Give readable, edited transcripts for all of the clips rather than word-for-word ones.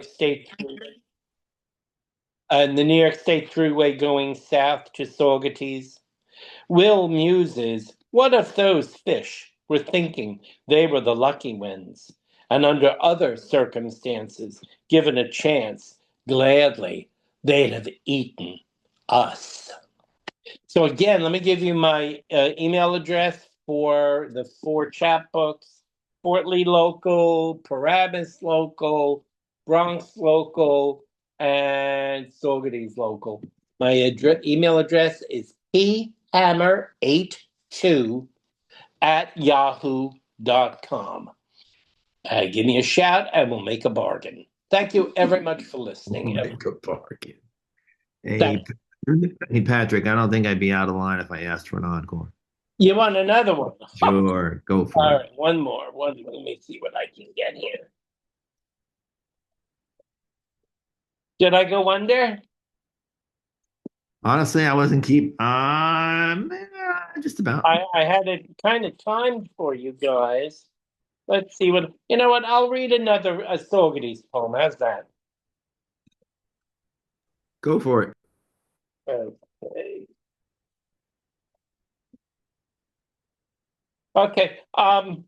State and the New York State Thruway going south to Saugerties. Will muses, what if those fish were thinking they were the lucky ones, and under other circumstances, given a chance, gladly they'd have eaten us. So again, let me give you my email address for the 4 chapbooks: Fort Lee Local, Paramus Local, Bronx Local, and Saugerties Local. My email address is phammer82@yahoo.com. Give me a shout and we'll make a bargain. Thank you very much for listening. We'll make a bargain. Hey, Patrick, I don't think I'd be out of line if I asked for an encore. You want another one? Sure, go for it. All right, one more. Let me see what I can get here. Did I go under? Honestly, I wasn't just about. I had it kind of timed for you guys. Let's see what, you know what, I'll read another Saugerties poem. How's that? Go for it. Okay. I'm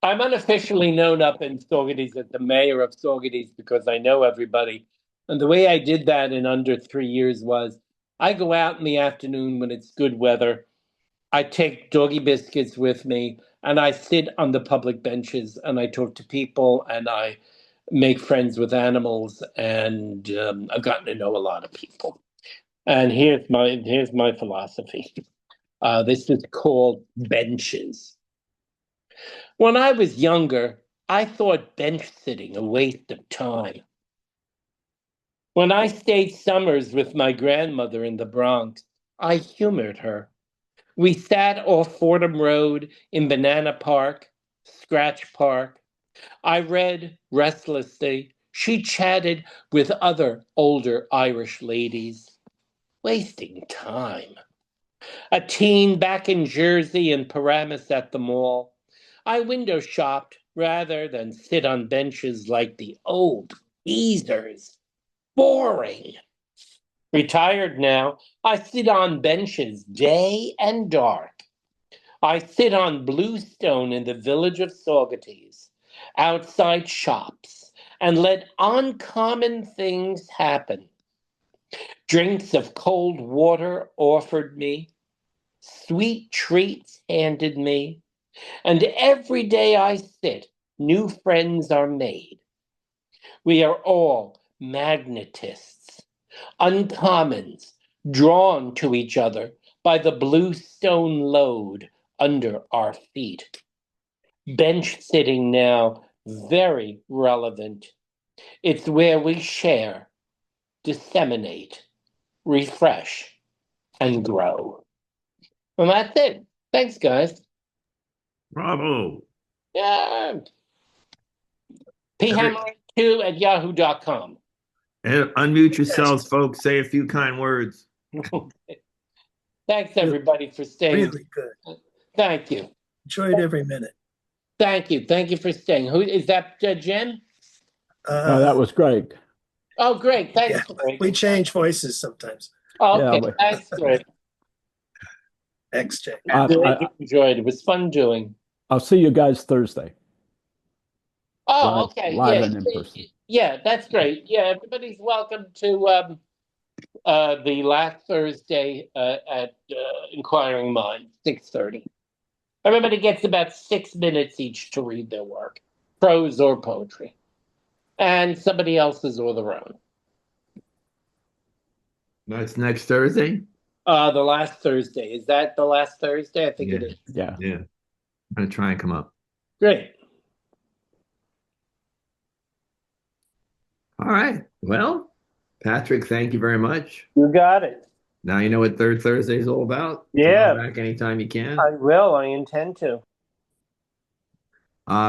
unofficially known up in Saugerties as the mayor of Saugerties because I know everybody. And the way I did that in under 3 years was I go out in the afternoon when it's good weather. I take doggy biscuits with me and I sit on the public benches and I talk to people and I make friends with animals, and I've gotten to know a lot of people. And here's my philosophy. This is called benches. When I was younger, I thought bench sitting a waste of time. When I stayed summers with my grandmother in the Bronx, I humored her. We sat off Fordham Road in Banana Park, Scratch Park. I read restlessly. She chatted with other older Irish ladies. Wasting time. A teen back in Jersey and Paramus at the mall. I window shopped rather than sit on benches like the old geezers. Boring. Retired now, I sit on benches day and dark. I sit on Bluestone in the village of Saugerties, outside shops, and let uncommon things happen. Drinks of cold water offered me, sweet treats handed me, and every day I sit, new friends are made. We are all magnetists, uncommons, drawn to each other by the bluestone load under our feet. Bench sitting now, very relevant. It's where we share, disseminate, refresh, and grow. And that's it. Thanks, guys. Bravo. Yeah. phammer2@yahoo.com. And unmute yourselves, folks. Say a few kind words. Thanks, everybody, for staying. Really good. Thank you. Enjoyed every minute. Thank you. Thank you for staying. Who is that, Jen? No, that was Greg. Oh, great. Thanks, Yeah, Greg. we change voices sometimes. Oh, okay. Yeah, Thanks, Greg. Thanks, Jay. Really enjoyed it. It was fun doing. I'll see you guys Thursday. Oh, okay. Live Yeah, and in person. yeah, that's great. Yeah, everybody's welcome to the last Thursday at Inquiring Minds, 6:30. Everybody gets about 6 minutes each to read their work, prose or poetry, and somebody else's or their own. That's next Thursday? The last Thursday. Is that the last Thursday? I think it is. Yeah. Yeah. I'm going to try and come up. Great. All right. Well, Patrick, thank you very much. You got it. Now you know what Third Thursday is all about. Yeah. Come back anytime you can. I will. I intend to.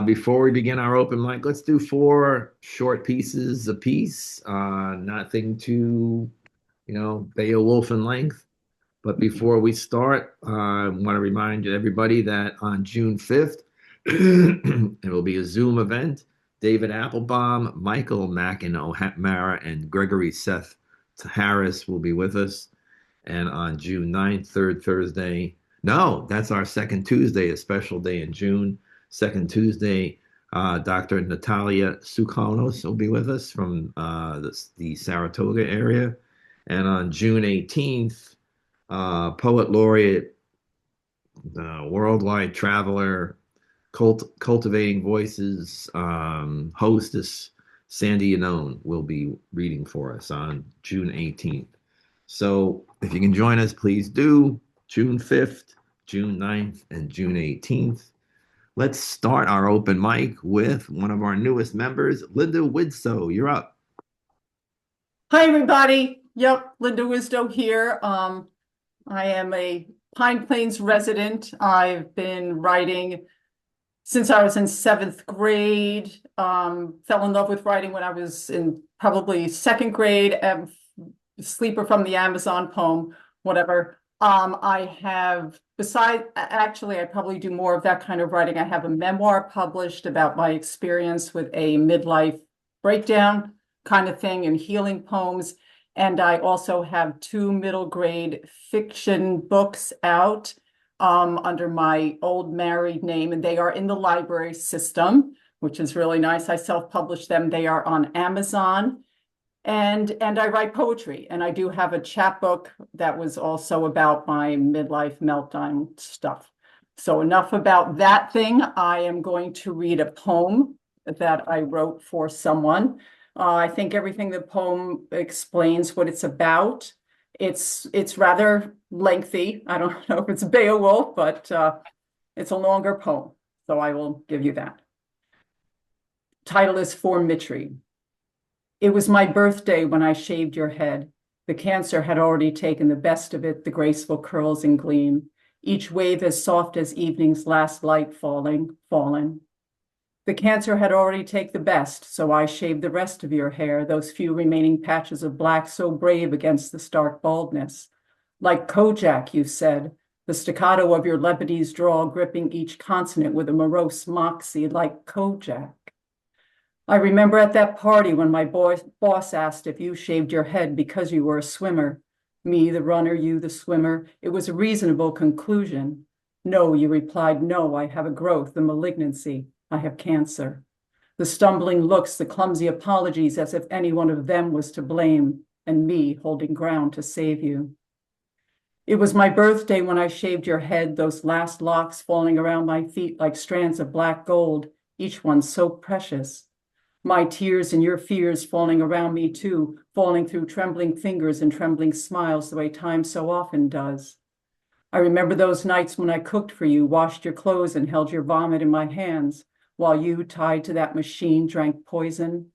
Before we begin our open mic, let's do 4 short pieces apiece. Nothing too, Beowulf in length. But before we start, I want to remind everybody that on June 5th, it will be a Zoom event David Applebaum, Michael McIntyre, and Gregory Seth Harris will be with us. And on June 9th, third Thursday, no, that's our second Tuesday, a special day in June. Second Tuesday, Dr. Natalia Sukanos will be with us from the Saratoga area. And on June 18th, poet laureate, worldwide traveler, cultivating voices, hostess Sandy Yanone will be reading for us on June 18th. So if you can join us, please do. June 5th, June 9th, and June 18th. Let's start our open mic with one of our newest members, Lynda Widso. You're up. Hi, everybody. Yep, Lynda Widso here. I am a Pine Plains resident. I've been writing since I was in 7th grade. Fell in love with writing when I was in probably 2nd grade. Sleeper from the Amazon poem, whatever. I have, actually, I probably do more of that kind of writing. I have a memoir published about my experience with a midlife breakdown kind of thing and healing poems. And I also have 2 middle grade fiction books out under my old married name, and they are in the library system, which is really nice. I self-published them. They are on Amazon. And I write poetry, and I do have a chapbook that was also about my midlife meltdown stuff. So enough about that thing. I am going to read a poem that I wrote for someone. I think everything the poem explains what it's about. It's rather lengthy. I don't know if it's Beowulf, but it's a longer poem. So I will give you that. Title is For Mitri. It was my birthday when I shaved your head. The cancer had already taken the best of it, the graceful curls and gleam, each wave as soft as evening's last light fallen. The cancer had already taken the best, so I shaved the rest of your hair, those few remaining patches of black so brave against the stark baldness. Like Kojak, you said, the staccato of your Lebanese drawl gripping each consonant with a morose moxie, like Kojak. I remember at that party when my boss asked if you shaved your head because you were a swimmer. Me, the runner, you, the swimmer. It was a reasonable conclusion. No, you replied, no, I have a growth, the malignancy. I have cancer. The stumbling looks, the clumsy apologies as if any one of them was to blame, and me holding ground to save you. It was my birthday when I shaved your head, those last locks falling around my feet like strands of black gold, each one so precious. My tears and your fears falling around me too, falling through trembling fingers and trembling smiles the way time so often does. I remember those nights when I cooked for you, washed your clothes and held your vomit in my hands, while you, tied to that machine, drank poison.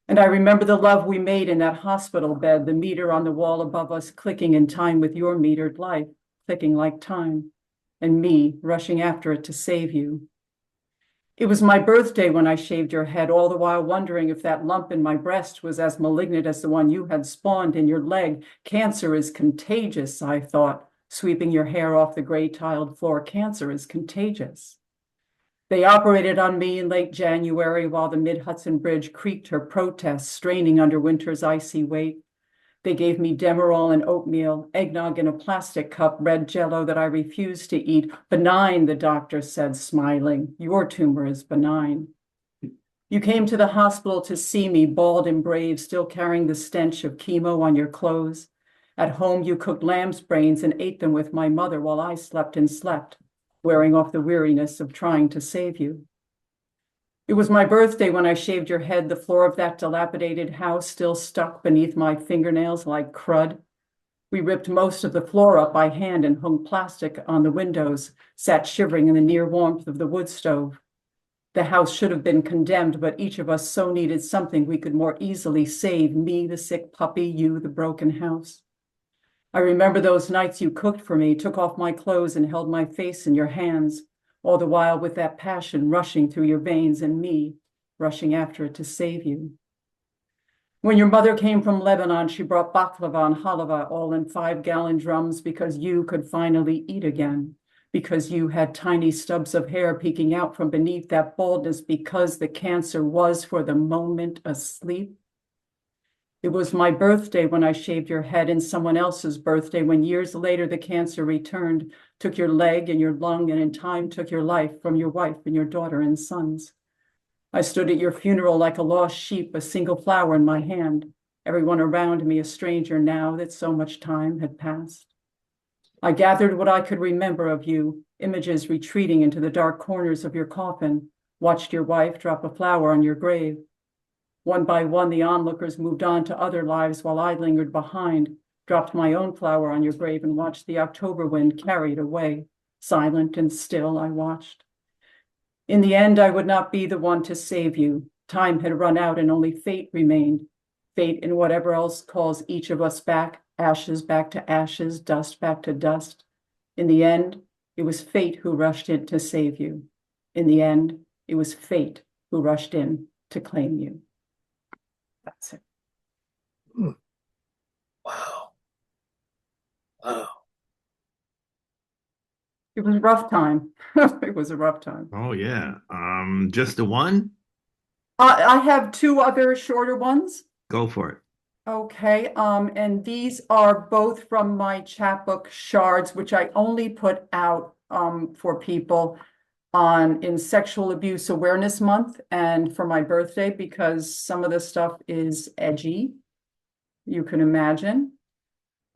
And I remember the love we made in that hospital bed, the meter on the wall above us clicking in time with your metered life, clicking like time, and me rushing after it to save you. It was my birthday when I shaved your head, all the while wondering if that lump in my breast was as malignant as the one you had spawned in your leg. Cancer is contagious, I thought, sweeping your hair off the gray tiled floor. Cancer is contagious. They operated on me in late January while the Mid-Hudson Bridge creaked her protests, straining under winter's icy weight. They gave me Demerol and oatmeal, eggnog in a plastic cup, red jello that I refused to eat. Benign, the doctor said, smiling. Your tumor is benign. You came to the hospital to see me, bald and brave, still carrying the stench of chemo on your clothes. At home, you cooked lamb's brains and ate them with my mother while I slept and slept, wearing off the weariness of trying to save you. It was my birthday when I shaved your head, the floor of that dilapidated house still stuck beneath my fingernails like crud. We ripped most of the floor up by hand and hung plastic on the windows, sat shivering in the near warmth of the wood stove. The house should have been condemned, but each of us so needed something we could more easily save, me, the sick puppy, you, the broken house. I remember those nights you cooked for me, took off my clothes and held my face in your hands, all the while with that passion rushing through your veins and me rushing after it to save you. When your mother came from Lebanon, she brought baklava and halava all in 5-gallon drums because you could finally eat again, because you had tiny stubs of hair peeking out from beneath that baldness, because the cancer was for the moment asleep. It was my birthday when I shaved your head, and someone else's birthday when years later the cancer returned, took your leg and your lung, and in time took your life from your wife and your daughter and sons. I stood at your funeral like a lost sheep, a single flower in my hand, everyone around me a stranger now that so much time had passed. I gathered what I could remember of you, images retreating into the dark corners of your coffin, watched your wife drop a flower on your grave. One by one, the onlookers moved on to other lives while I lingered behind, dropped my own flower on your grave and watched the October wind carry it away. Silent and still, I watched. In the end, I would not be the one to save you. Time had run out and only fate remained. Fate and whatever else calls each of us back to ashes, dust back to dust. In the end, it was fate who rushed in to save you. In the end, it was fate who rushed in to claim you. That's it. Wow. Wow. It was a rough time. It was a rough time. Oh yeah. Just the one? I have two other shorter ones. Go for it. Okay, and these are both from my chapbook Shards, which I only put out for people in Sexual Abuse Awareness Month and for my birthday, because some of the stuff is edgy, you can imagine.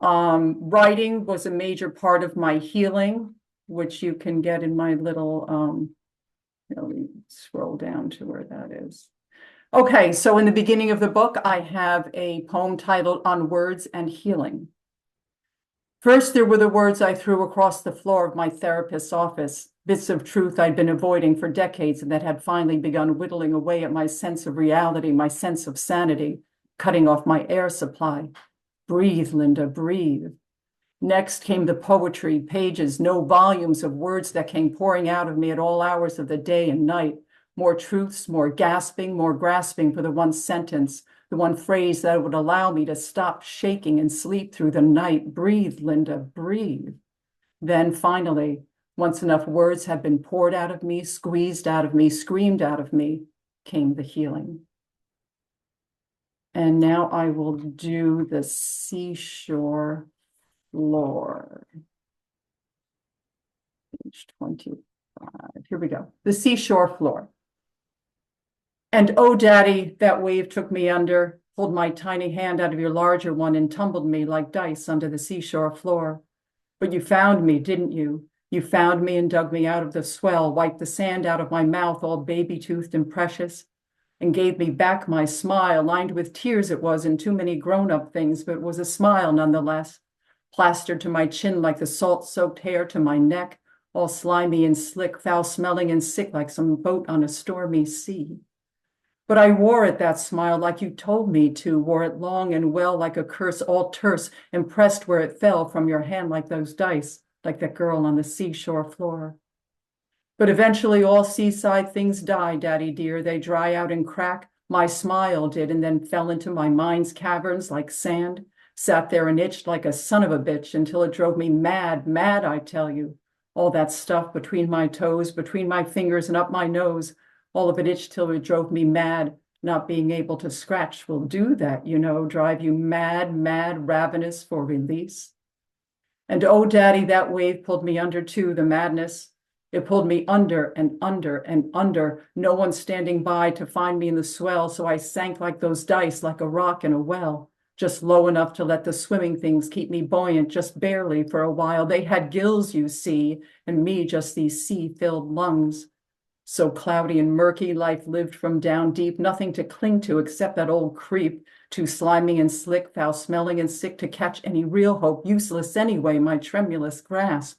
Writing was a major part of my healing, which you can get in my little, let me scroll down to where that is. Okay, so in the beginning of the book, I have a poem titled On Words and Healing. First, there were the words I threw across the floor of my therapist's office, bits of truth I'd been avoiding for decades and that had finally begun whittling away at my sense of reality, my sense of sanity, cutting off my air supply. Breathe, Lynda, breathe. Next came the poetry, pages, no volumes of words that came pouring out of me at all hours of the day and night. More truths, more gasping, more grasping for the one sentence, the one phrase that would allow me to stop shaking and sleep through the night. Breathe, Lynda, breathe. Then finally, once enough words had been poured out of me, squeezed out of me, screamed out of me, came the healing. And now I will do the seashore floor. Page 25. Here we go. The seashore floor. And oh, Daddy, that wave took me under, pulled my tiny hand out of your larger one and tumbled me like dice under the seashore floor. But you found me, didn't you? You found me and dug me out of the swell, wiped the sand out of my mouth, all baby-toothed and precious, and gave me back my smile, lined with tears it was and too many grown-up things, but it was a smile nonetheless, plastered to my chin like the salt-soaked hair to my neck, all slimy and slick, foul-smelling and sick like some boat on a stormy sea. But I wore it, that smile, like you told me to, wore it long and well like a curse, all terse, and pressed where it fell from your hand like those dice, like that girl on the seashore floor. But eventually all seaside things die, Daddy dear. They dry out and crack. My smile did, and then fell into my mind's caverns like sand, sat there and itched like a son of a bitch until it drove me mad, mad, I tell you. All that stuff between my toes, between my fingers and up my nose, all of it itched till it drove me mad. Not being able to scratch will do that, you know, drive you mad, mad, ravenous for release. And oh, Daddy, that wave pulled me under too, the madness. It pulled me under and under and under, no one standing by to find me in the swell, so I sank like those dice, like a rock in a well, just low enough to let the swimming things keep me buoyant, just barely for a while. They had gills, you see, and me just these sea-filled lungs. So cloudy and murky, life lived from down deep, nothing to cling to except that old creep, too slimy and slick, foul-smelling and sick to catch any real hope, useless anyway, my tremulous grasp.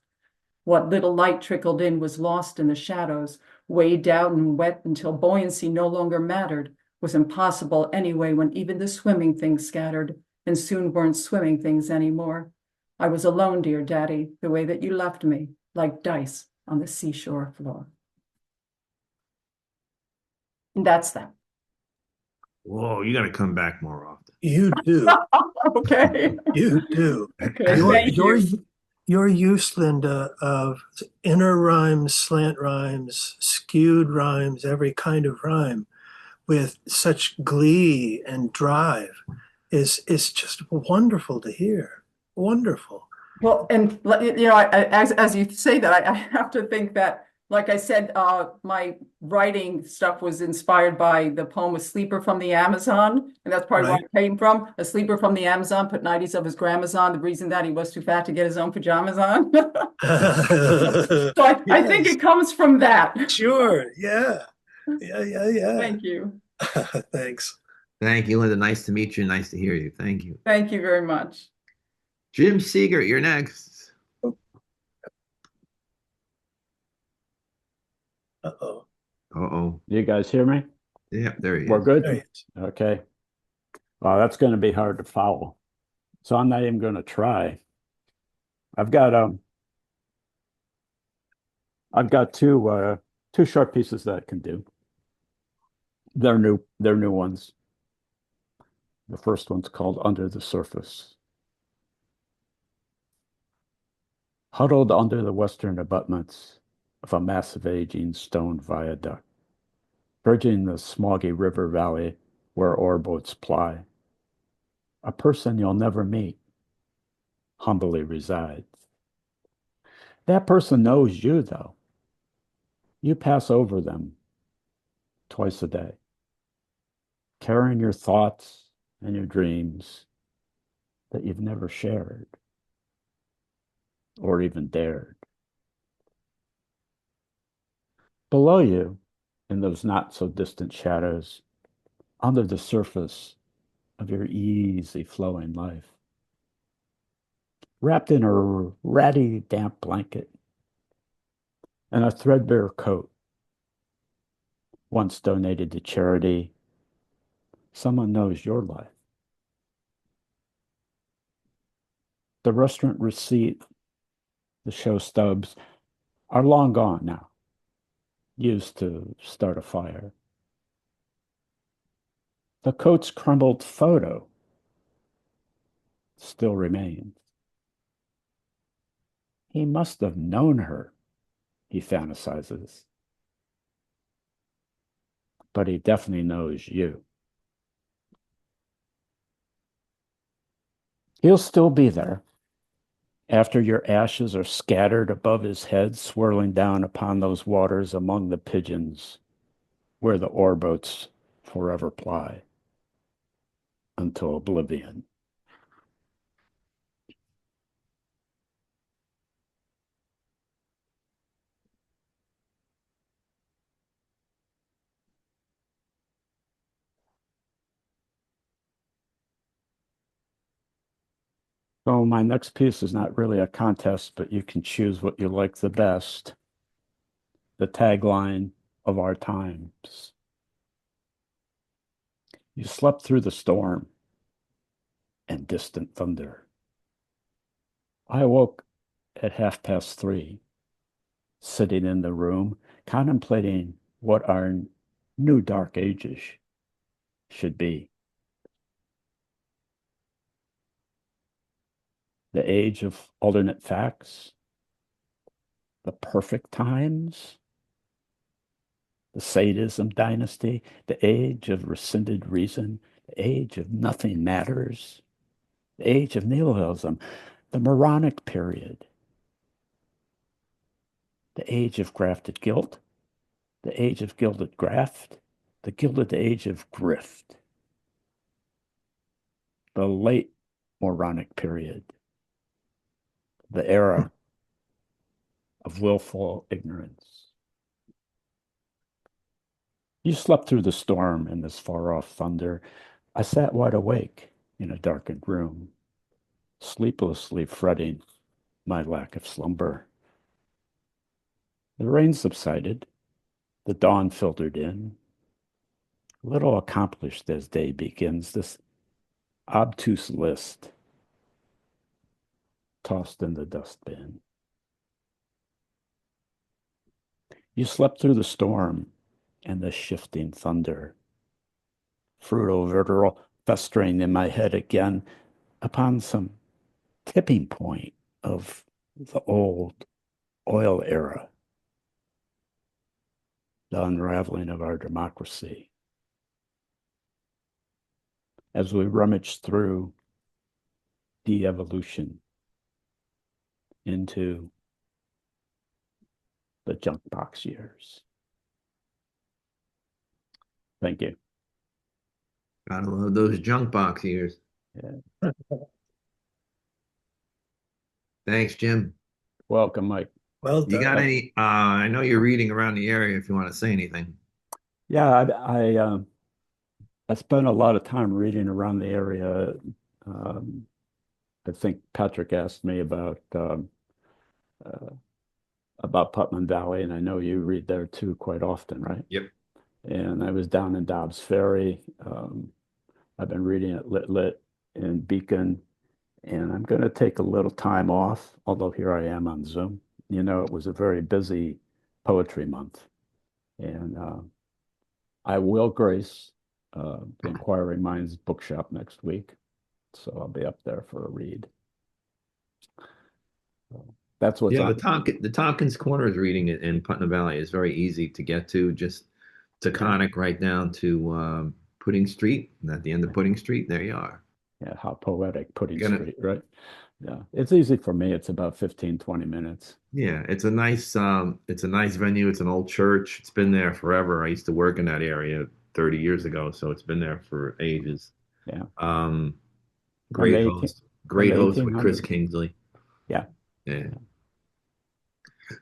What little light trickled in was lost in the shadows, weighed down and wet until buoyancy no longer mattered, was impossible anyway when even the swimming things scattered, and soon weren't swimming things anymore. I was alone, dear Daddy, the way that you left me, like dice on the seashore floor. And that's that. Whoa, you got to come back more often. You do. Okay. You do. Okay, Your, thank your, you. your use, Lynda, of inner rhymes, slant rhymes, skewed rhymes, every kind of rhyme with such glee and drive is just wonderful to hear. Wonderful. Well, and as you say that, I have to think that, like I said, my writing stuff was inspired by the poem "A Sleeper from the Amazon," and that's probably where it came from. A sleeper from the Amazon put 90s of his grandmas on. The reason that he was too fat to get his own pajamas on. So I think it comes from that. Sure. Yeah. Yeah. Thank you. Thanks. Thank you, Lynda. Nice to meet you. Nice to hear you. Thank you. Thank you very much. Jim Seegert, you're next. Uh-oh. Uh-oh. You guys hear me? Yeah, there he is. We're good? There he is. Okay. Well, that's going to be hard to follow. So I'm not even going to try. I've got two short pieces that I can do. They're new ones. The first one's called Under the Surface. Huddled under the western abutments of a massive aging stone viaduct, bridging the smoggy river valley where ore boats ply, a person you'll never meet humbly resides. That person knows you, though. You pass over them twice a day, carrying your thoughts and your dreams that you've never shared or even dared. Below you, in those not so distant shadows, under the surface of your easy flowing life, wrapped in a ratty, damp blanket and a threadbare coat, once donated to charity, someone knows your life. The restaurant receipt, the show stubs, are long gone now, used to start a fire. The coat's crumbled photo still remains. He must have known her, he fantasizes. But he definitely knows you. He'll still be there after your ashes are scattered above his head, swirling down upon those waters among the pigeons where the ore boats forever ply until oblivion. So my next piece is not really a contest, but you can choose what you like the best. The tagline of our times. You slept through the storm and distant thunder. I awoke at 3:30, sitting in the room, contemplating what our new dark ages should be. The age of alternate facts, the perfect times, the sadism dynasty, the age of rescinded reason, the age of nothing matters, the age of nihilism, the moronic period, the age of grafted guilt, the age of gilded graft, the gilded age of grift, the late moronic period, the era of willful ignorance. You slept through the storm and this far-off thunder. I sat wide awake in a darkened room, sleeplessly fretting my lack of slumber. The rain subsided. The dawn filtered in. Little accomplished as day begins, this obtuse list tossed in the dustbin. You slept through the storm and the shifting thunder. Frutal verteral festering in my head again upon some tipping point of the old oil era, the unraveling of our democracy. As we rummage through de-evolution into the junk box years. Thank you. Gotta love those junk box years. Yeah. Thanks, Jim. Welcome, Mike. Well You done. got any? I know you're reading around the area. If you want to say anything. Yeah, I spent a lot of time reading around the area. I think Patrick asked me uh, about Putnam Valley, and I know you read there too quite often, right? Yep. And I was down in Dobbs Ferry. I've been reading at Lit in Beacon, and I'm going to take a little time off, although here I am on Zoom. You know, it was a very busy poetry month, and I will grace the Inquiring Minds bookshop next week, so I'll be up there for a read. So that's what's Yeah, on. the Tompkins Corners reading in Putnam Valley is very easy to get to. Just Taconic right down to Pudding Street, and at the end of Pudding Street, there you are. Yeah, how poetic, Pudding Gonna- Street, right? Yeah, it's easy for me. It's about 15, 20 minutes. Yeah, it's a nice venue. It's an old church. It's been there forever. I used to work in that area 30 years ago, so it's been there for ages. Yeah. Great From the host. from Great the host with Chris 1800s. Kingsley. Yeah. Yeah.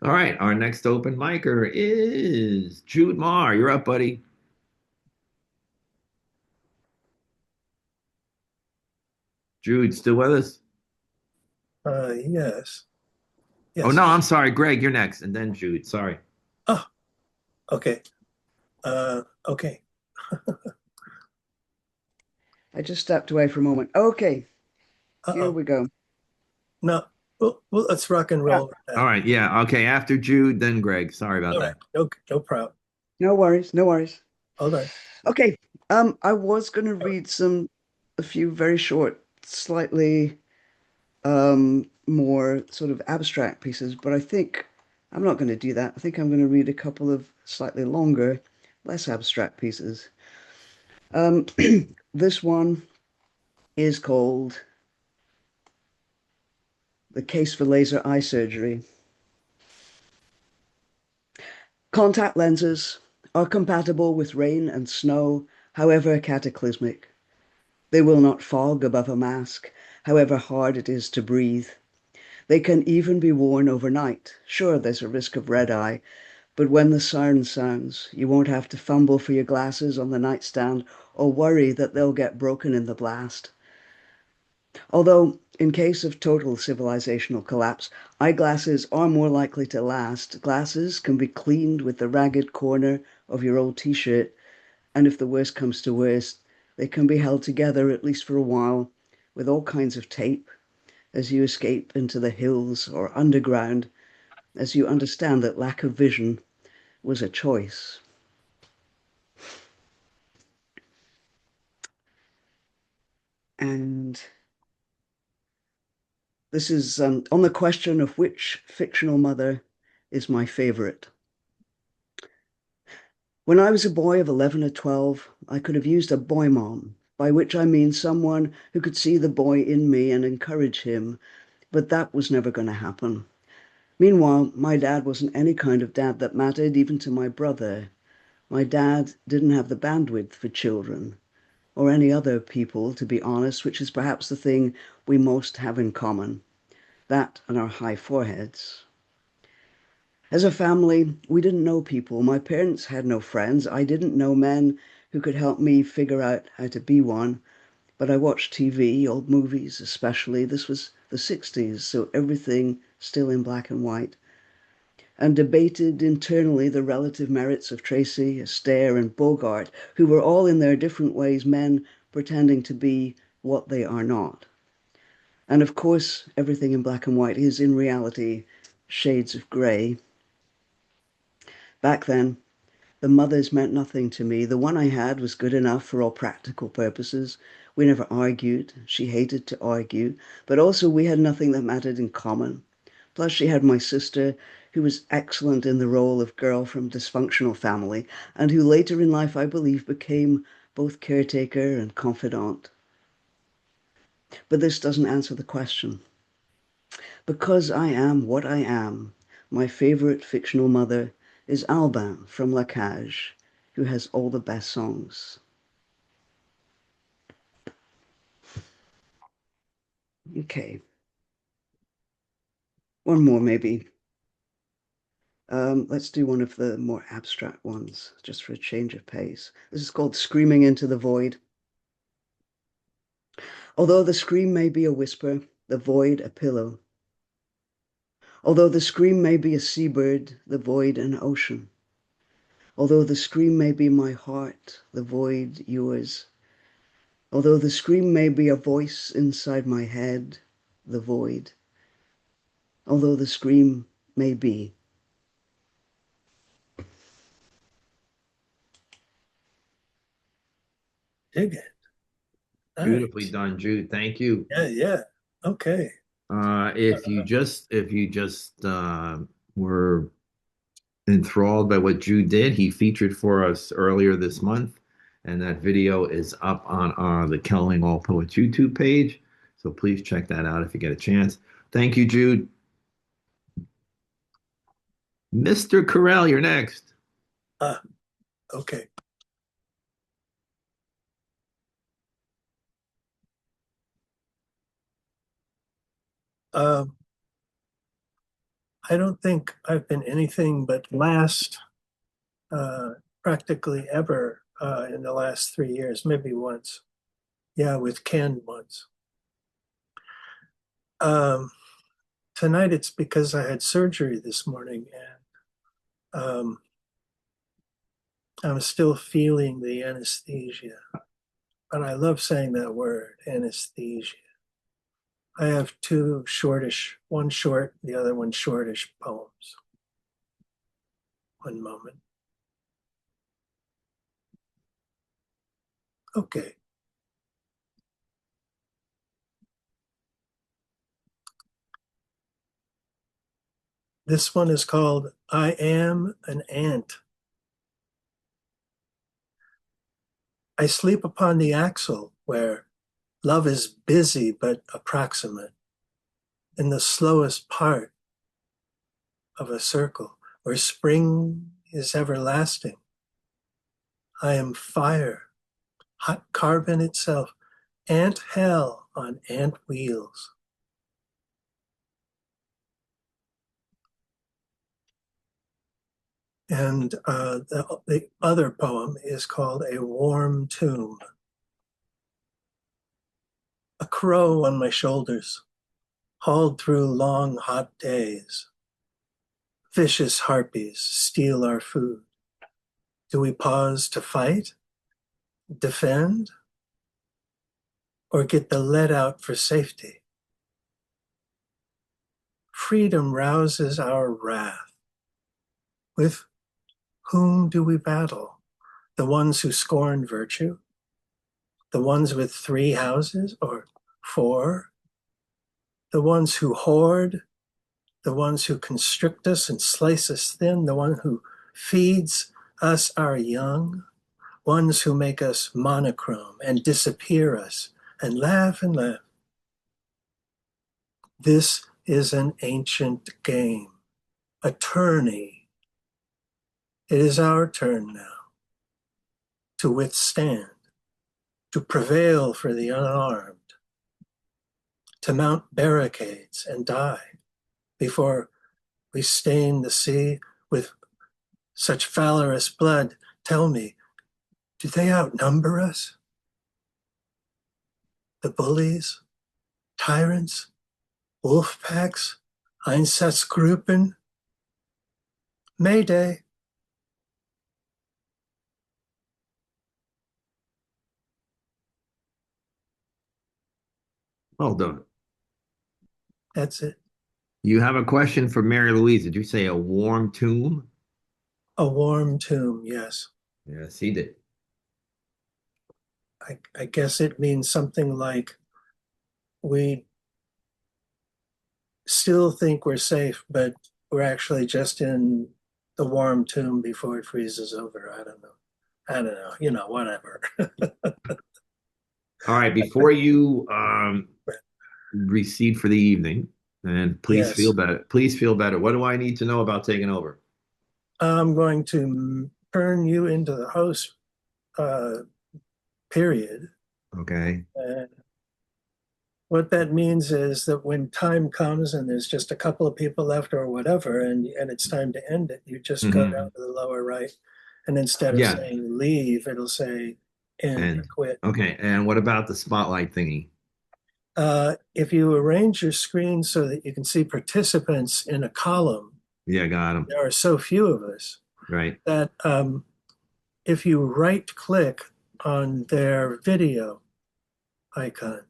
All right, our next open micer is Jude Marr. You're up, buddy. Jude, still with us? Yes. Yes. Oh no, I'm sorry, Greg. You're next, and then Jude. Sorry. Oh, okay. Okay. I just stepped away for a moment. Okay, here Uh-oh. we go. No. Well, let's rock and roll. All right, yeah, okay. After Jude, then Greg. Sorry about All that. right. No problem. No worries, no worries. Hold on. Okay, I was going to read a few very short, slightly more sort of abstract pieces, but I think I'm not going to do that. I think I'm going to read a couple of slightly longer, less abstract pieces. This one is called The Case for Laser Eye Surgery. Contact lenses are compatible with rain and snow, however cataclysmic. They will not fog above a mask, however hard it is to breathe. They can even be worn overnight. Sure, there's a risk of red eye, but when the siren sounds, you won't have to fumble for your glasses on the nightstand or worry that they'll get broken in the blast. Although, in case of total civilizational collapse, eyeglasses are more likely to last. Glasses can be cleaned with the ragged corner of your old t-shirt, and if the worst comes to worst, they can be held together, at least for a while, with all kinds of tape, as you escape into the hills or underground, as you understand that lack of vision was a choice. And this is on the question of which fictional mother is my favorite. When I was a boy of 11 or 12, I could have used a boy mom, by which I mean someone who could see the boy in me and encourage him, but that was never going to happen. Meanwhile, my dad wasn't any kind of dad that mattered, even to my brother. My dad didn't have the bandwidth for children, or any other people, to be honest, which is perhaps the thing we most have in common. That and our high foreheads. As a family, we didn't know people. My parents had no friends. I didn't know men who could help me figure out how to be one. But I watched TV, old movies especially. This was the 60s, so everything still in black and white. And debated internally the relative merits of Tracy, Astaire, and Bogart, who were all in their different ways men pretending to be what they are not. And of course, everything in black and white is in reality shades of grey. Back then, the mothers meant nothing to me. The one I had was good enough for all practical purposes. We never argued. She hated to argue. But also we had nothing that mattered in common. Plus, she had my sister, who was excellent in the role of girl from dysfunctional family, and who later in life, I believe, became both caretaker and confidant. But this doesn't answer the question. Because I am what I am, my favorite fictional mother is Albin from La Cage, who has all the best songs. Okay. One more, maybe. Let's do one of the more abstract ones, just for a change of pace. This is called Screaming into the Void. Although the scream may be a whisper, the void a pillow. Although the scream may be a seabird, the void an ocean. Although the scream may be my heart, the void yours. Although the scream may be a voice inside my head, the void. Although the scream may be. Dig it. Beautifully Nice. done, Jude. Thank you. Yeah. Okay. If you just were enthralled by what Jude did, he featured for us earlier this month, and that video is up on the Kelling All Poets YouTube page. So please check that out if you get a chance. Thank you, Jude. Mr. Correll, you're next. Okay. Um, I don't think I've been anything but last practically ever in the last 3 years, maybe once. Yeah, with Ken once. Tonight it's because I had surgery this morning and I'm still feeling the anesthesia. But I love saying that word, anesthesia. I have two shortish, one short, the other one shortish poems. One moment. Okay. This one is called I Am an Ant. I sleep upon the axle where love is busy but approximate, in the slowest part of a circle where spring is everlasting. I am fire, hot carbon itself, ant hell on ant wheels. And the other poem is called A Warm Tomb. A crow on my shoulders, hauled through long hot days. Vicious harpies steal our food. Do we pause to fight, defend, or get the lead out for safety? Freedom rouses our wrath. With whom do we battle? The ones who scorn virtue? The ones with 3 houses or 4? The ones who hoard? The ones who constrict us and slice us thin? The one who feeds us our young? Ones who make us monochrome and disappear us and laugh and laugh. This is an ancient game, a tourney. It is our turn now to withstand, to prevail for the unarmed, to mount barricades and die before we stain the sea with such valorous blood. Tell me, do they outnumber us? The bullies, tyrants, wolf packs, Einsatzgruppen? Mayday. Well done. That's it. You have a question for Mary Louise. Did you say a warm tomb? A warm tomb, yes. Yes, he did. I guess it means something like we still think we're safe, but we're actually just in the warm tomb before it freezes over. I don't know. Whatever. All right, before you recede for the evening, and please feel Yes. better. Please feel better. What do I need to know about taking over? I'm going to turn you into the host, period. Okay. And what that means is that when time comes and there's just a couple of people left or whatever, and it's time to end it, you just go down to the lower right. And instead of Yeah. saying leave, it'll say end or And quit. okay. And what about the spotlight thingy? If you arrange your screen so that you can see participants in a column, Yeah, got him. there are so few of us Right. that if you right click on their video icon,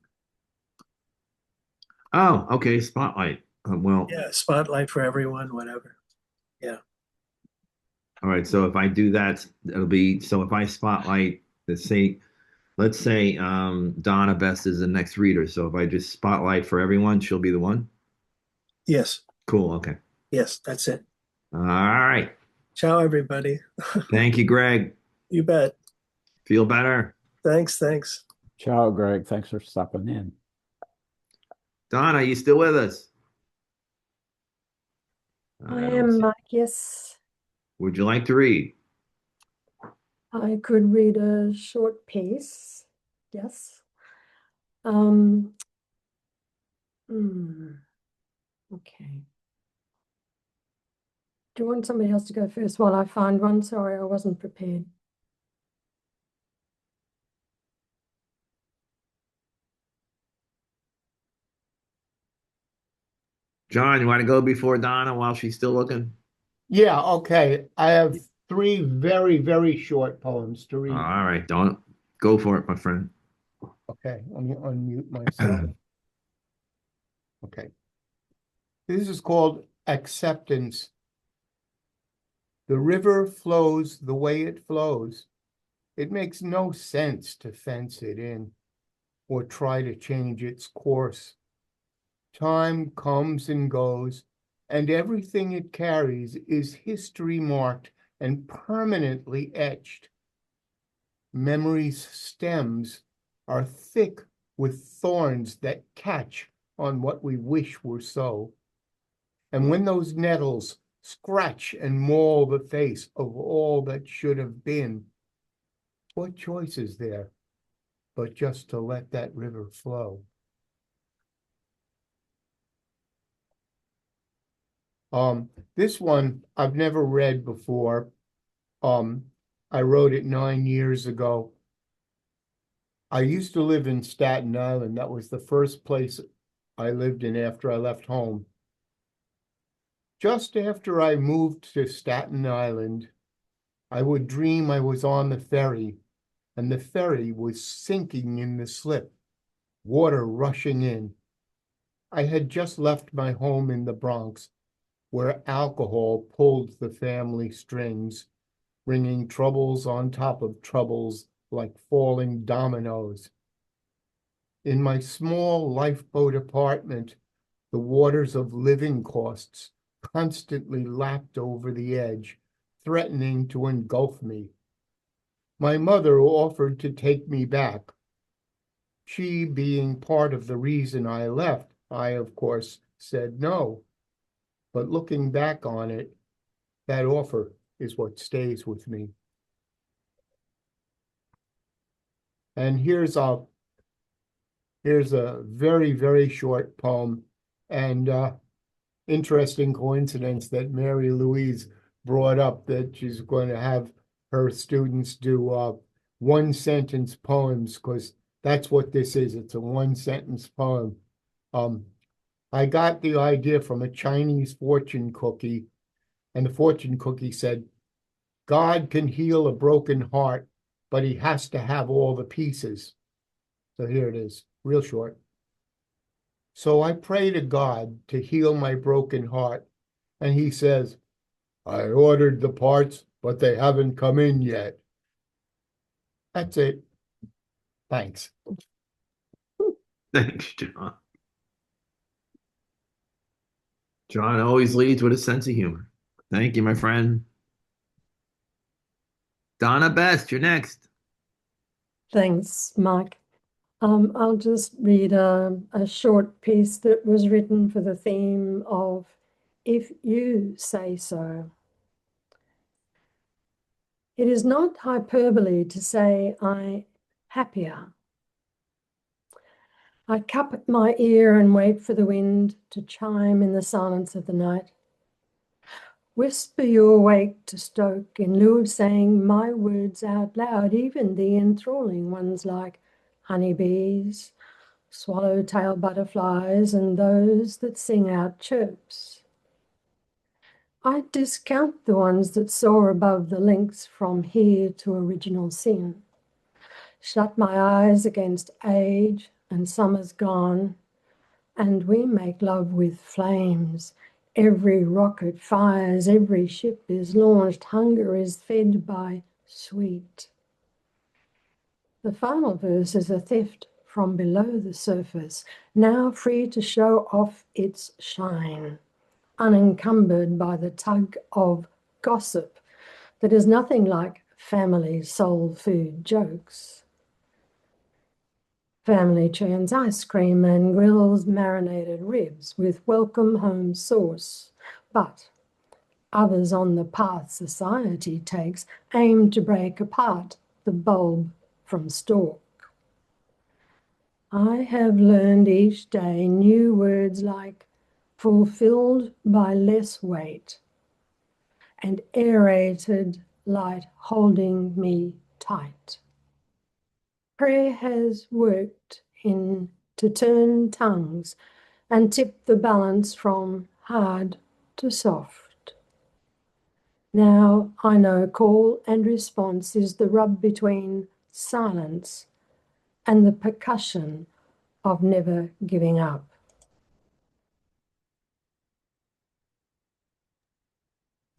Oh, okay. Spotlight. Well, yeah, spotlight for everyone, whatever. Yeah. all right. So if I do that, it'll be so if I spotlight, let's say Donna Best is the next reader. So if I just spotlight for everyone, she'll be the one. Yes. Cool. Okay. Yes, that's it. All right. Ciao, everybody. Thank you, Greg. You bet. Feel better. Thanks. Ciao, Greg. Thanks for stopping in. Donna, you still with us? I don't am, see- yes. Would you like to read? I could read a short piece. Yes. Hmm, okay. Do you want somebody else to go first while I find one? Sorry, I wasn't prepared. John, you want to go before Donna while she's still looking? Yeah, okay. I have three very, very short poems to read. All right, don't go for it, my friend. Okay, let me unmute myself. Okay. This is called Acceptance. The river flows the way it flows. It makes no sense to fence it in or try to change its course. Time comes and goes, and everything it carries is history marked and permanently etched. Memory's stems are thick with thorns that catch on what we wish were so. And when those nettles scratch and maul the face of all that should have been, what choice is there but just to let that river flow? This one I've never read before. I wrote it 9 years ago. I used to live in Staten Island. That was the first place I lived in after I left home. Just after I moved to Staten Island, I would dream I was on the ferry, and the ferry was sinking in the slip, water rushing in. I had just left my home in the Bronx, where alcohol pulled the family strings, bringing troubles on top of troubles like falling dominoes. In my small lifeboat apartment, the waters of living costs constantly lapped over the edge, threatening to engulf me. My mother offered to take me back. She being part of the reason I left, I, of course, said no. But looking back on it, that offer is what stays with me. And here's a very, very short poem, and interesting coincidence that Mary Louise brought up that she's going to have her students do one-sentence poems, because that's what this is. It's a one-sentence poem. I got the idea from a Chinese fortune cookie, and the fortune cookie said, God can heal a broken heart, but he has to have all the pieces. So here it is, real short. So I pray to God to heal my broken heart, and he says, I ordered the parts, but they haven't come in yet. That's it. Thanks. Thanks, John. John always leads with a sense of humor. Thank you, my friend. Donna Best, you're next. Thanks, Mike. I'll just read a short piece that was written for the theme of If You Say So. It is not hyperbole to say I'm happier. I cup my ear and wait for the wind to chime in the silence of the night. Whisper your wake to stoke in lieu of saying my words out loud, even the enthralling ones like honeybees, swallowtail butterflies, and those that sing out chirps. I discount the ones that soar above the links from here to original sin. Shut my eyes against age and summer's gone, and we make love with flames. Every rocket fires, every ship is launched, hunger is fed by sweet. The final verse is a theft from below the surface, now free to show off its shine, unencumbered by the tug of gossip that is nothing like family soul food jokes. Family churns ice cream and grills marinated ribs with welcome home sauce, but others on the path society takes aim to break apart the bulb from stalk. I have learned each day new words like fulfilled by less weight and aerated light holding me tight. Prayer has worked in to turn tongues and tip the balance from hard to soft. Now I know call and response is the rub between silence and the percussion of never giving up.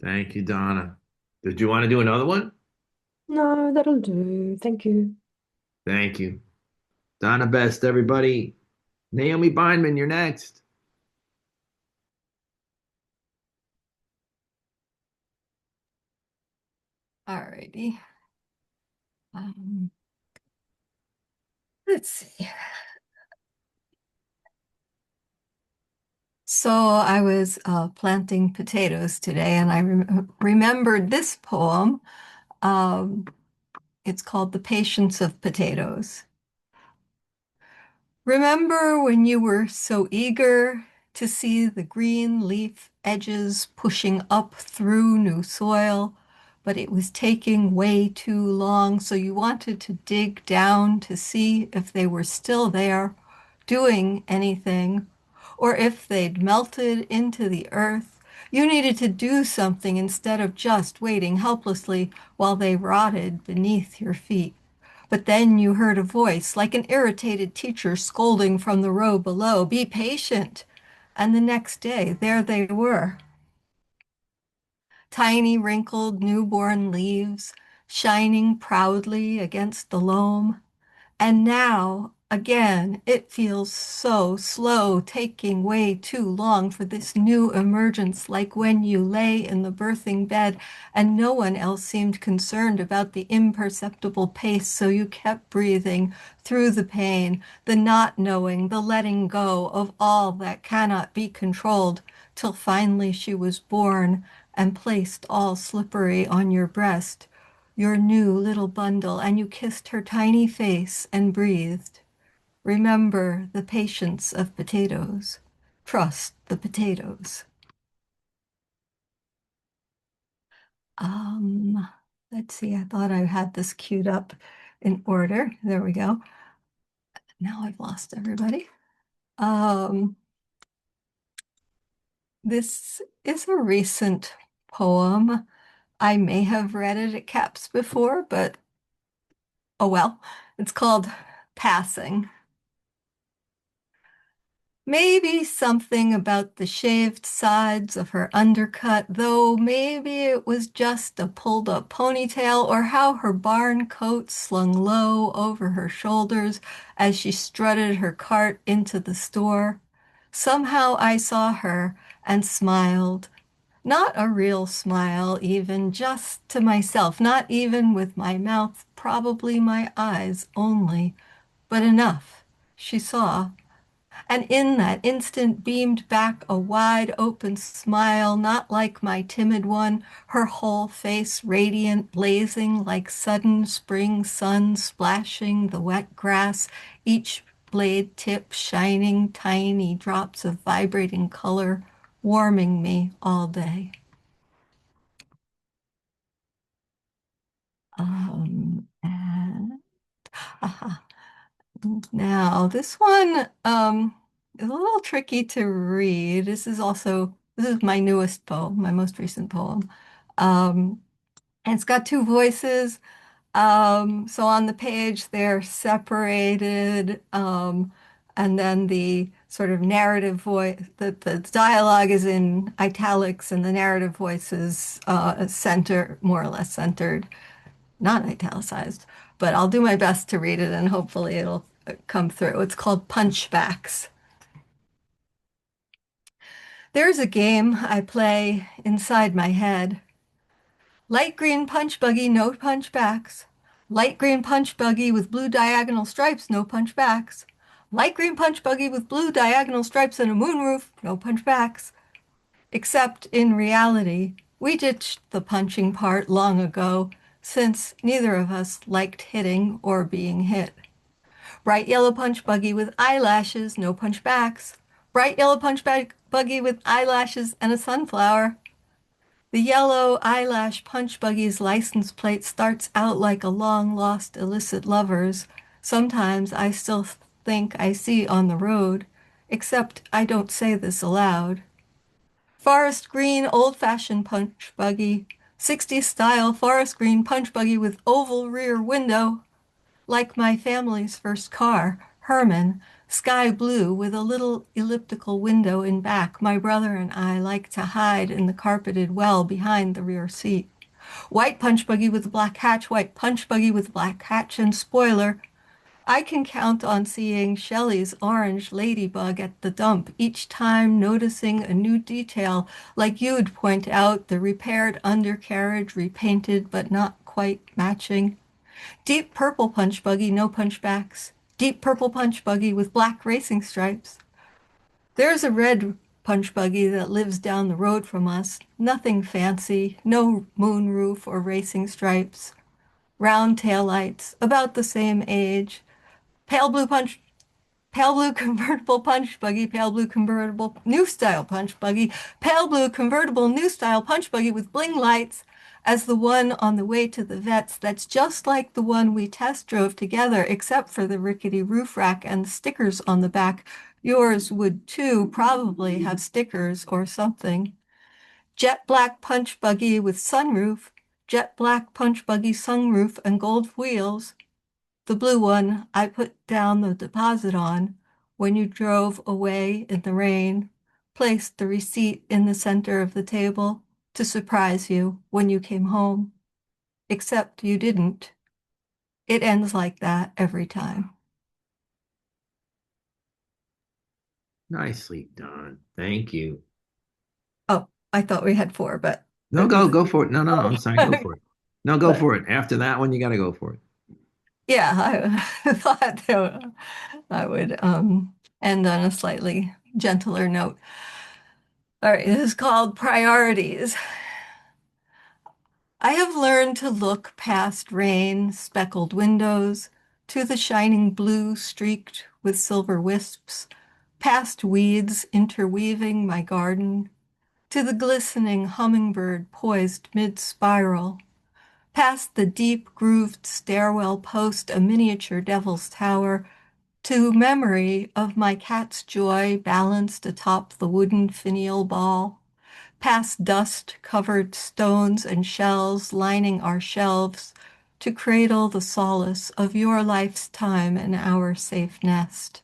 Thank you, Donna. Did you want to do another one? No, that'll do. Thank you. Thank you. Donna Best, everybody. Naomi Bindman, you're next. Alrighty. Let's see. So I was planting potatoes today, and I remembered this poem. It's called The Patience of Potatoes. Remember when you were so eager to see the green leaf edges pushing up through new soil, but it was taking way too long, so you wanted to dig down to see if they were still there, doing anything, or if they'd melted into the earth. You needed to do something instead of just waiting helplessly while they rotted beneath your feet. But then you heard a voice, like an irritated teacher scolding from the row below, "Be patient." And the next day, there they were. Tiny, wrinkled, newborn leaves, shining proudly against the loam. And now, again, it feels so slow, taking way too long for this new emergence, like when you lay in the birthing bed and no one else seemed concerned about the imperceptible pace, so you kept breathing through the pain, the not knowing, the letting go of all that cannot be controlled, till finally she was born and placed all slippery on your breast, your new little bundle, and you kissed her tiny face and breathed. Remember the patience of potatoes. Trust the potatoes. Let's see, I thought I had this queued up in order. There we go. Now I've lost everybody. This is a recent poem. I may have read it at CAPS before, but oh well. It's called Passing. Maybe something about the shaved sides of her undercut, though maybe it was just a pulled up ponytail, or how her barn coat slung low over her shoulders as she strutted her cart into the store. Somehow I saw her and smiled. Not a real smile, even, just to myself, not even with my mouth, probably my eyes only, but enough. She saw. And in that instant beamed back a wide open smile, not like my timid one, her whole face radiant, blazing like sudden spring sun splashing the wet grass, each blade tip shining tiny drops of vibrating color, warming me all day. And now this one is a little tricky to read. This is my newest poem, my most recent poem. And it's got two voices. So on the page they're separated, and then the sort of narrative voice, the dialogue is in italics, and the narrative voice is more or less centered, not italicized, but I'll do my best to read it and hopefully it'll come through. It's called Punchbacks. There's a game I play inside my head. Light green punch buggy, no punchbacks. Light green punch buggy with blue diagonal stripes, no punchbacks. Light green punch buggy with blue diagonal stripes and a moonroof, no punchbacks. Except in reality, we ditched the punching part long ago, since neither of us liked hitting or being hit. Bright yellow punch buggy with eyelashes, no punchbacks. Bright yellow punch buggy with eyelashes and a sunflower. The yellow eyelash punch buggy's license plate starts out like a long-lost illicit lover's. Sometimes I still think I see on the road, except I don't say this aloud. Forest green old-fashioned punch buggy, 60s style forest green punch buggy with oval rear window, like my family's first car, Herman, sky blue with a little elliptical window in back. My brother and I like to hide in the carpeted well behind the rear seat. White punch buggy with a black hatch, white punch buggy with black hatch and spoiler. I can count on seeing Shelley's orange ladybug at the dump, each time noticing a new detail, like you'd point out the repaired undercarriage, repainted but not quite matching. Deep purple punch buggy, no punchbacks. Deep purple punch buggy with black racing stripes. There's a red punch buggy that lives down the road from us. Nothing fancy, no moonroof or racing stripes. Round taillights, about the same age. Pale blue convertible punch buggy, pale blue convertible new style punch buggy, pale blue convertible new style punch buggy with bling lights, as the one on the way to the vets that's just like the one we test drove together, except for the rickety roof rack and stickers on the back. Yours would too probably have stickers or something. Jet black punch buggy with sunroof, jet black punch buggy sunroof and gold wheels. The blue one I put down the deposit on when you drove away in the rain, placed the receipt in the center of the table to surprise you when you came home. Except you didn't. It ends like that every time. Nicely done. Thank you. Oh, I thought we had 4, but No, go for it. No, I'm sorry. Go for it. No, go for it. After that one, you got to go for it. yeah, I thought that I would end on a slightly gentler note. All right, this is called Priorities. I have learned to look past rain, speckled windows, to the shining blue streaked with silver wisps, past weeds interweaving my garden, to the glistening hummingbird poised mid-spiral, past the deep grooved stairwell post, a miniature devil's tower, to memory of my cat's joy balanced atop the wooden finial ball, past dust-covered stones and shells lining our shelves, to cradle the solace of your life's time in our safe nest.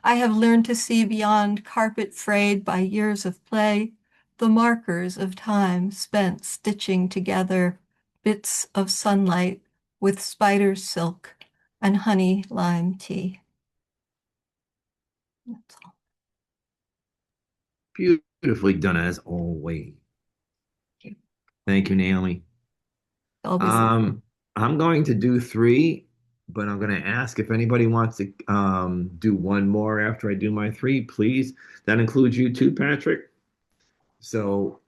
I have learned to see beyond carpet frayed by years of play, the markers of time spent stitching together bits of sunlight with spider silk and honey lime tea. That's all. Beautiful. Beautifully done as always. Thank you, Naomi. Always. I'm going to do 3, but I'm going to ask if anybody wants to do one more after I do my 3, please. That includes you too, Patrick. So,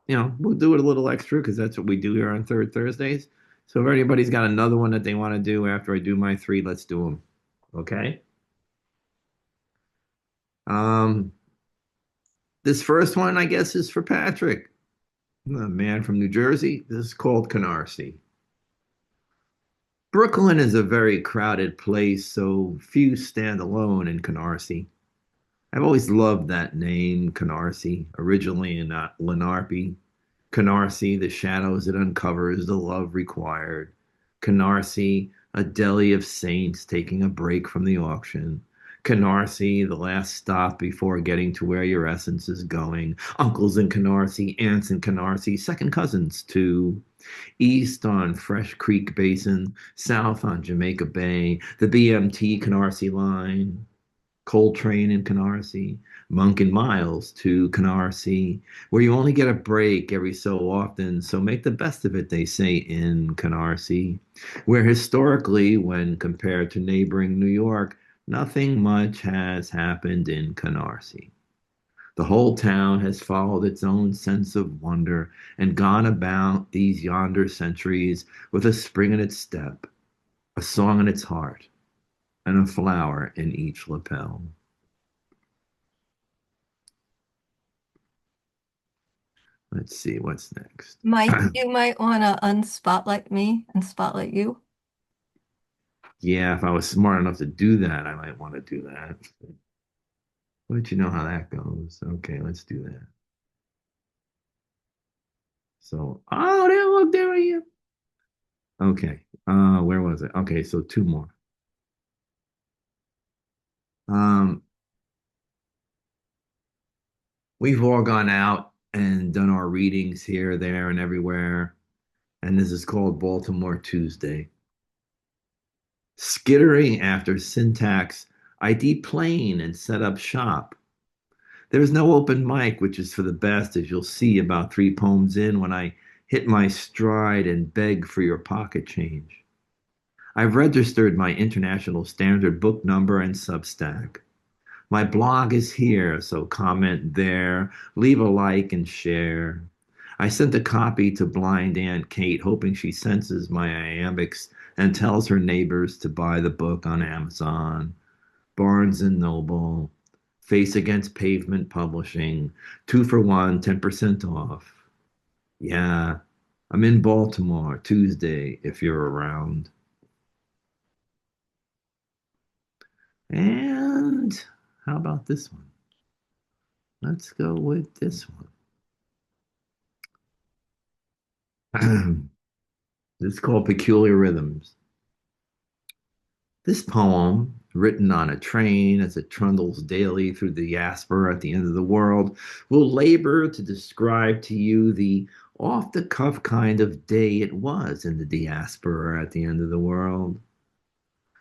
we'll do it a little extra because that's what we do here on Third Thursdays. So if anybody's got another one that they want to do after I do my 3, let's do them. Okay? This first one, I guess, is for Patrick, a man from New Jersey. This is called Canarsie. Brooklyn is a very crowded place, so few stand alone in Canarsie. I've always loved that name, Canarsie, originally in Lenape. Canarsie, the shadows it uncovers, the love required. Canarsie, a deli of saints taking a break from the auction. Canarsie, the last stop before getting to where your essence is going. Uncles in Canarsie, aunts in Canarsie, second cousins too. East on Fresh Creek Basin, south on Jamaica Bay, the BMT Canarsie line. Coltrane in Canarsie, Monk and Miles to Canarsie, where you only get a break every so often, so make the best of it, they say in Canarsie, where historically, when compared to neighboring New York, nothing much has happened in Canarsie. The whole town has followed its own sense of wonder and gone about these yonder centuries with a spring in its step, a song in its heart, and a flower in each lapel. Let's see what's next. Mike, you might want to unspotlight me and spotlight you. Yeah, if I was smart enough to do that, I might want to do that. But you know how that goes. Okay, let's do that. So, there you. Okay, where was it? Okay, so 2 more. We've all gone out and done our readings here, there, and everywhere, and this is called Baltimore Tuesday. Skittering after syntax, I deplane and set up shop. There's no open mic, which is for the best, as you'll see about 3 poems in when I hit my stride and beg for your pocket change. I've registered my international standard book number and Substack. My blog is here, so comment there, leave a like and share. I sent a copy to blind Aunt Kate, hoping she senses my iambics and tells her neighbors to buy the book on Amazon, Barnes and Noble, Face Against Pavement Publishing, 2 for 1, 10% off. Yeah, I'm in Baltimore Tuesday if you're around. And how about this one? Let's go with this one. It's called Peculiar Rhythms. This poem, written on a train as it trundles daily through the diaspora at the end of the world, will labor to describe to you the off-the-cuff kind of day it was in the diaspora at the end of the world.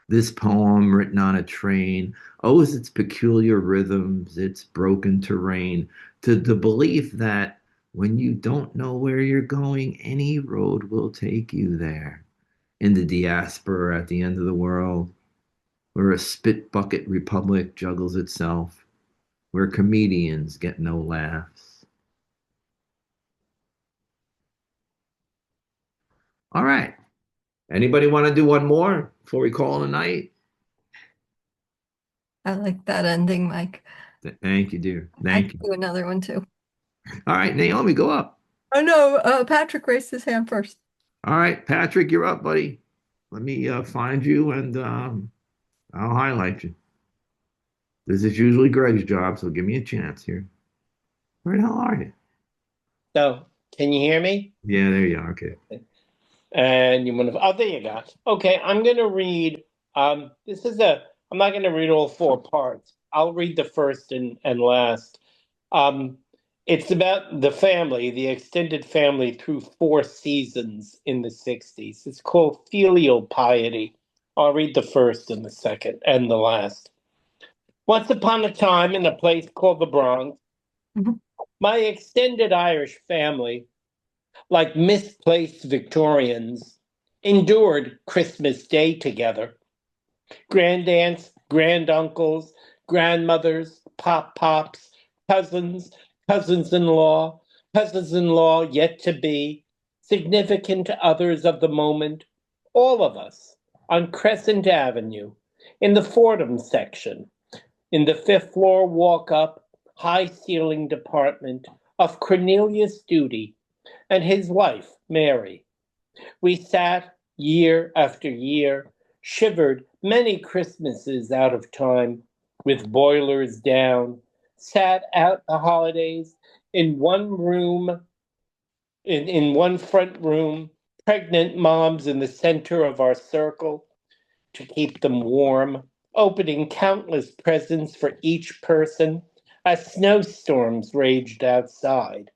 This poem, written on a train, owes its peculiar rhythms, its broken terrain, to the belief that when you don't know where you're going, any road will take you there. In the diaspora at the end of the world, where a spit bucket republic juggles itself, where comedians get no laughs. All right. Anybody want to do one more before we call it a night? I like that ending, Mike. Thank you, dear. I Thank can you. do another one too. All right, Naomi, go up. Oh no, Patrick raised his hand first. All right, Patrick, you're up, buddy. Let me find you and I'll highlight you. This is usually Greg's job, so give me a chance here. Where the hell are you? So, can you hear me? Yeah, there you are. Okay. And you want to, oh, there you go. Okay, I'm going to read, I'm not going to read all 4 parts. I'll read the first and last. It's about the family, the extended family through 4 seasons in the 60s. It's called Filial Piety. I'll read the first and the second and the last. Once upon a time in a place called the Bronx, My extended Irish family, like misplaced Victorians, endured Christmas Day together. Grandaunts, granduncles, grandmothers, pop-pops, cousins, cousins-in-law, cousins-in-law yet to be, significant others of the moment, all of us on Crescent Avenue, in the Fordham section, in the fifth floor walk-up, high-ceilinged apartment of Cornelius Duty and his wife, Mary. We sat year after year, shivered many Christmases out of time, with boilers down, sat out the holidays in one room, in one front room, pregnant moms in the center of our circle to keep them warm, opening countless presents for each person as snowstorms raged outside.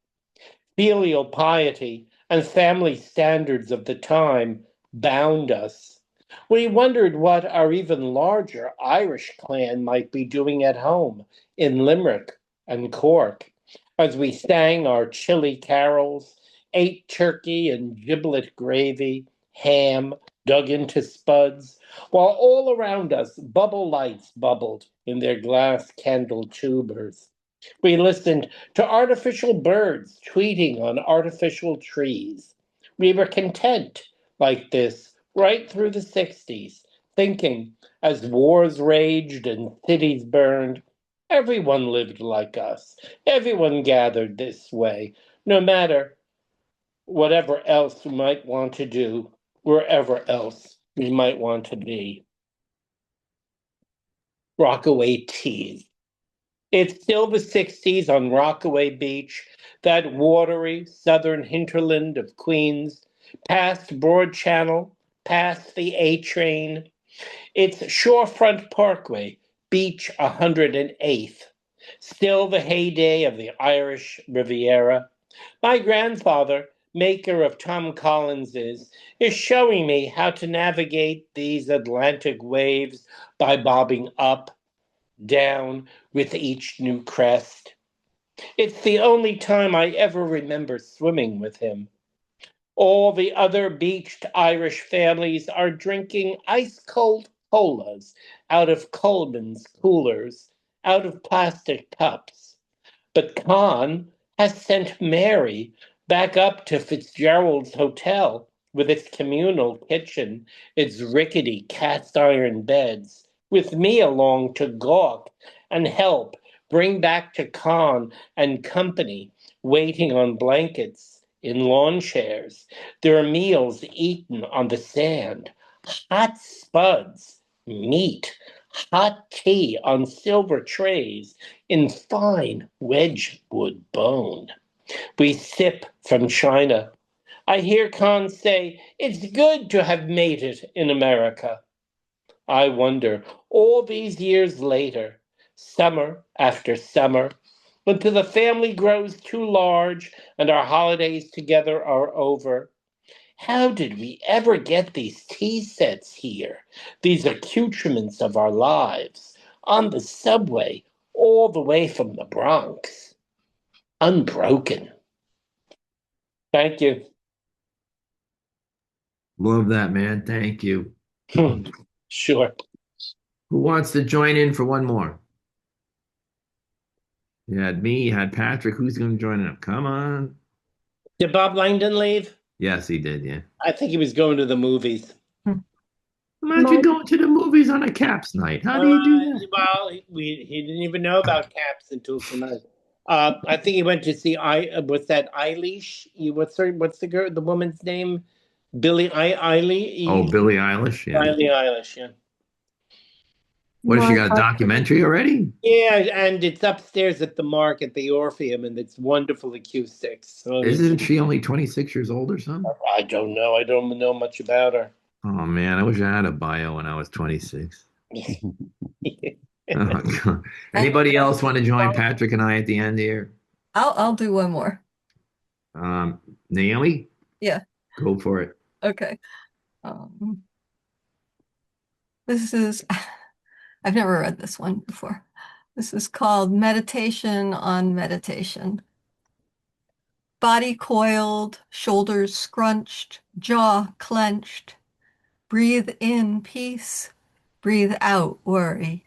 Filial piety and family standards of the time bound us. We wondered what our even larger Irish clan might be doing at home in Limerick and Cork as we sang our chilly carols, ate turkey and giblet gravy, ham dug into spuds, while all around us bubble lights bubbled in their glass candle tubers. We listened to artificial birds tweeting on artificial trees. We were content like this right through the 60s, thinking as wars raged and cities burned, everyone lived like us. Everyone gathered this way, no matter whatever else we might want to do, wherever else we might want to be. Rockaway Teas. It's still the 60s on Rockaway Beach, that watery southern hinterland of Queens, past Broad Channel, past the A train. It's Shorefront Parkway, Beach 108th. Still the heyday of the Irish Riviera. My grandfather, maker of Tom Collinses, is showing me how to navigate these Atlantic waves by bobbing up, down with each new crest. It's the only time I ever remember swimming with him. All the other beached Irish families are drinking ice-cold colas out of Coleman's coolers, out of plastic cups. But Con has sent Mary back up to Fitzgerald's Hotel with its communal kitchen, its rickety cast-iron beds, with me along to gawk and help bring back to Con and company, waiting on blankets in lawn chairs, their meals eaten on the sand, hot spuds, meat, hot tea on silver trays in fine Wedgwood bone. We sip from China. I hear Con say, it's good to have made it in America. I wonder, all these years later, summer after summer, until the family grows too large and our holidays together are over, how did we ever get these tea sets here, these accoutrements of our lives, on the subway all the way from the Bronx? Unbroken. Thank you. Love that, man. Thank you. Sure. Who wants to join in for one more? You had me, you had Patrick. Who's going to join in? Come on. Did Bob Langdon leave? Yes, he did, yeah. I think he was going to the movies. Imagine going to the movies on a Caps night. How do you do that? Well, he didn't even know about Caps until tonight. I think he went to see what's that Eilish? What's the girl, the woman's name? Billie Eilish. Oh, Billie Eilish, yeah. Billie Eilish, yeah. What, has she got a documentary already? Yeah, and it's upstairs at the Mark at the Orpheum, and it's wonderful acoustics. So isn't she only 26 years old or something? I don't know. I don't know much about her. Oh man, I wish I had a bio when I was 26. Oh, God. Anybody else want to join Patrick and I at the end here? I'll do one more. Naomi? Yeah. Go for it. Okay. This is, I've never read this one before. This is called Meditation on Meditation. Body coiled, shoulders scrunched, jaw clenched. Breathe in peace, breathe out worry.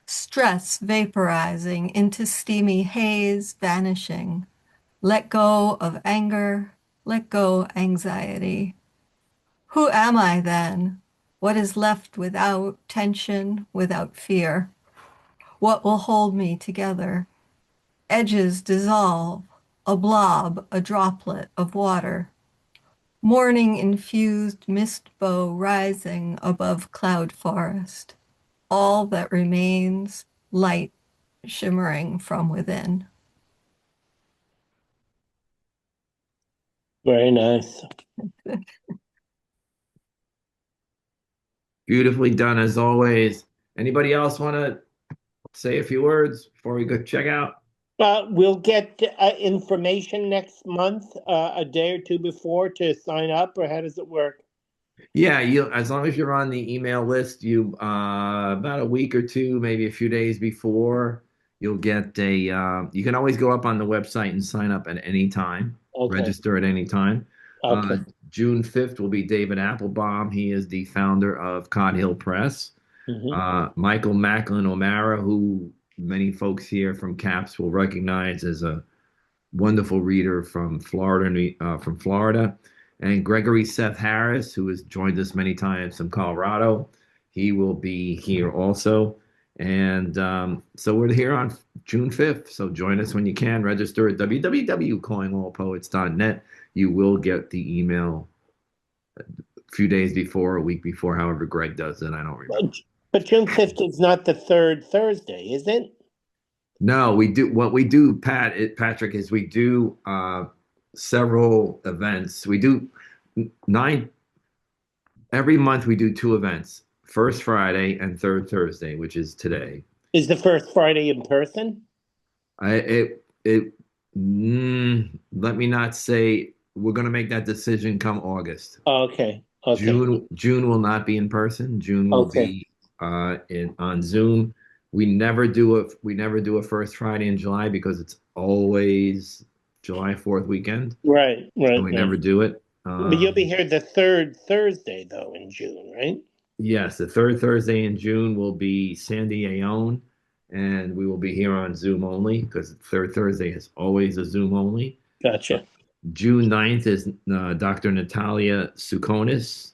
Stress vaporizing into steamy haze, vanishing. Let go of anger, let go anxiety. Who am I then? What is left without tension, without fear? What will hold me together? Edges dissolve, a blob, a droplet of water. Morning-infused mist bow rising above cloud forest. All that remains, light shimmering from within. Very nice. Beautifully done as always. Anybody else want to say a few words before we go check out? We'll get information next month, a day or two before to sign up, or how does it work? Yeah, you as long as you're on the email list, you about a week or two, maybe a few days before, you'll get a you can always go up on the website and sign up at any time, Okay. register at any time. Okay. June 5th will be David Applebaum. He is the founder of Cod Hill Press. Michael Macklin O'Mara, who many folks here from CAPS will recognize as a wonderful reader from Florida. And Gregory Seth Harris, who has joined us many times from Colorado. He will be here also. And so we're here on June 5th. So join us when you can. Register at www.calling.allpoets.net. You will get the email a few days before, a week before, however Greg does it. I don't remember. But June 5th is not the third Thursday, is it? No, we do. What we do, Patrick, is we do several events. We do 9 every month. We do 2 events: first Friday and third Thursday, which is today. Is the first Friday in person? Let me not say. We're going to make that decision come August. Okay. Okay. June will not be in person. June will be on Zoom. We never do a first Friday in July because it's always July 4th weekend. Right. So we never do it. But you'll be here the third Thursday, though, in June, right? Yes, the third Thursday in June will be Sandy Aon, and we will be here on Zoom only because third Thursday is always a Zoom only. Gotcha. June 9th is Dr. Natalia Sukonis.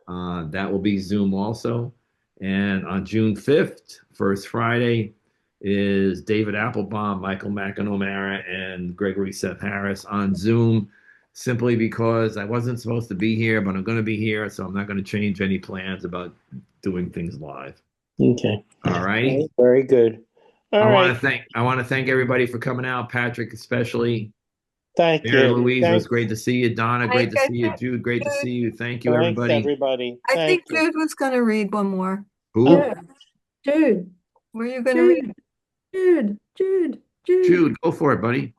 That will be Zoom also. And on June 5th, first Friday, is David Applebaum, Michael O'Mara, and Gregory Seth Harris on Zoom, simply because I wasn't supposed to be here, but I'm going to be here, so I'm not going to change any plans about doing things live. Okay. All right. Very good. I want to thank everybody for coming out, Patrick especially. Thank Mary you. Louise, it was great to see you. Donna, great to see you. Jude, great to see you. Thank you, everybody. Thanks, everybody. I think Jude was going to read one more. Who? Yeah. Jude. Were you going to read? Jude. Go for it, buddy.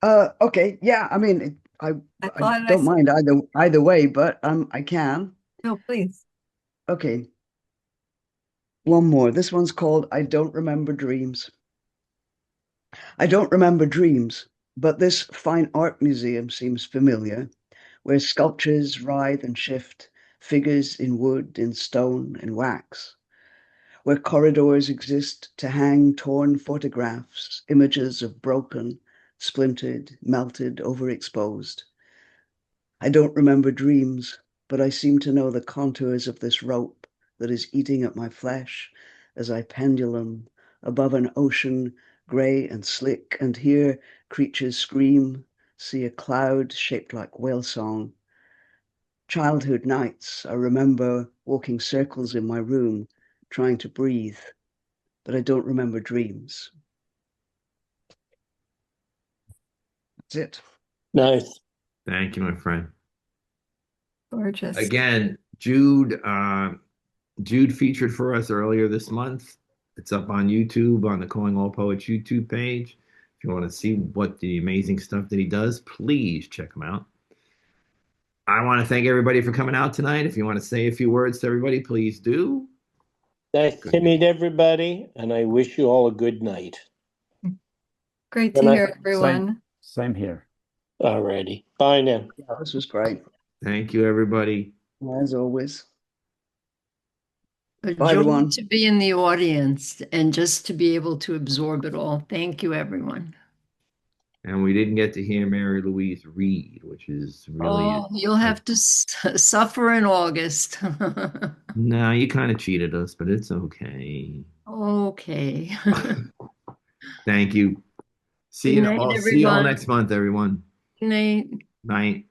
Okay. Yeah. I mean, I don't mind either way, but I can. No, please. Okay. One more. This one's called I Don't Remember Dreams. I don't remember dreams, but this fine art museum seems familiar, where sculptures writhe and shift, figures in wood, in stone, in wax, where corridors exist to hang torn photographs, images of broken, splintered, melted, overexposed. I don't remember dreams, but I seem to know the contours of this rope that is eating at my flesh as I pendulum above an ocean grey and slick, and hear creatures scream, see a cloud shaped like whale song. Childhood nights, I remember walking circles in my room, trying to breathe, but I don't remember dreams. That's it. Nice. Thank you, my friend. Gorgeous. Again, Jude featured for us earlier this month. It's up on YouTube, on the Calling All Poets YouTube page. If you want to see what the amazing stuff that he does, please check him out. I want to thank everybody for coming out tonight. If you want to say a few words to everybody, please do. Nice to meet everybody, and I wish you all a good night. Great to hear everyone. Same here. Alrighty. Bye now. Yeah, this was great, Thank you, everybody. as always. A Bye, joy everyone. to be in the audience and just to be able to absorb it all. Thank you, everyone. And we didn't get to hear Mary Louise read, which is really. Oh, you'll have to suffer in August. No, you kind of cheated us, but it's okay. Okay. Thank you. See Good you night, all. See you all everyone. next month, everyone. Good night. Night.